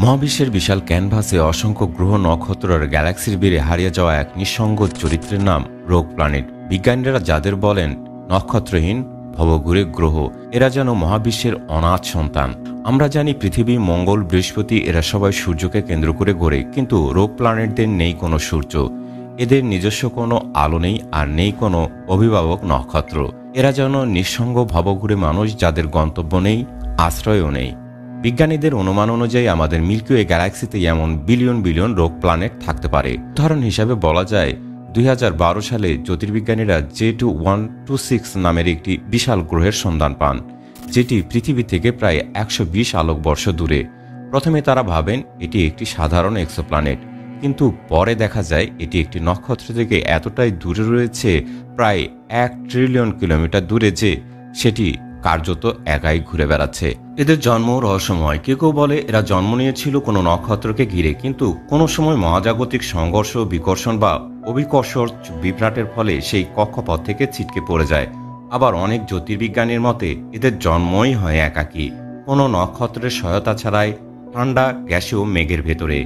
মহাবিশ্বের বিশাল ক্যানভাসে অসংখ্য গ্রহ নক্ষত্রের গ্যালাক্সির ভিড়ে হারিয়ে যাওয়া এক নিঃসঙ্গ চরিত্রের নাম রোগ প্ল্যানেট। বিজ্ঞানীরা যাদের বলেন নক্ষত্রহীন ভবঘুরে গ্রহ, এরা যেন মহাবিশ্বের অনাথ সন্তান। আমরা জানি পৃথিবী, মঙ্গল, বৃহস্পতি এরা সবাই সূর্যকে কেন্দ্র করে ঘোরে, কিন্তু রোগ প্ল্যানেটদের নেই কোনো সূর্য, এদের নিজস্ব কোনো আলো নেই, আর নেই কোনো অভিভাবক নক্ষত্র। এরা যেন নিঃসঙ্গ ভবঘুরে মানুষ, যাদের গন্তব্য নেই, আশ্রয়ও নেই। বিজ্ঞানীদের অনুমান অনুযায়ী আমাদের মিল্কি ওয়ে গ্যালাক্সিতে এমন বিলিয়ন বিলিয়ন রোগ প্ল্যানেট থাকতে পারে। উদাহরণ হিসাবে বলা যায় 2012 সালে জ্যোতির্বিজ্ঞানীরা J2126 নামের একটি বিশাল গ্রহের সন্ধান পান, যেটি পৃথিবী থেকে প্রায় 120 আলোকবর্ষ দূরে। প্রথমে তারা ভাবেন এটি একটি সাধারণ এক্সোপ্ল্যানেট, কিন্তু পরে দেখা যায় এটি একটি নক্ষত্র থেকে এতটাই দূরে রয়েছে, প্রায় 1 ট্রিলিয়ন কিলোমিটার দূরে, যে সেটি কার্যত একাই ঘুরে বেড়াচ্ছে। এদের জন্ম রহস্যময়। কেউ কেউ বলে এরা জন্ম নিয়েছিল কোনো নক্ষত্রকে ঘিরে, কিন্তু কোনো সময় মহাজাগতিক সংঘর্ষ, বিকর্ষণ বা অভিকর্ষজ বিভ্রাটের ফলে সেই কক্ষপথ থেকে ছিটকে পড়ে যায়। আবার অনেক জ্যোতির্বিজ্ঞানীর মতে এদের জন্মই হয় একাকী, কোনো নক্ষত্রের সহায়তা ছাড়াই, ঠান্ডা গ্যাসীয় মেঘের ভেতরে।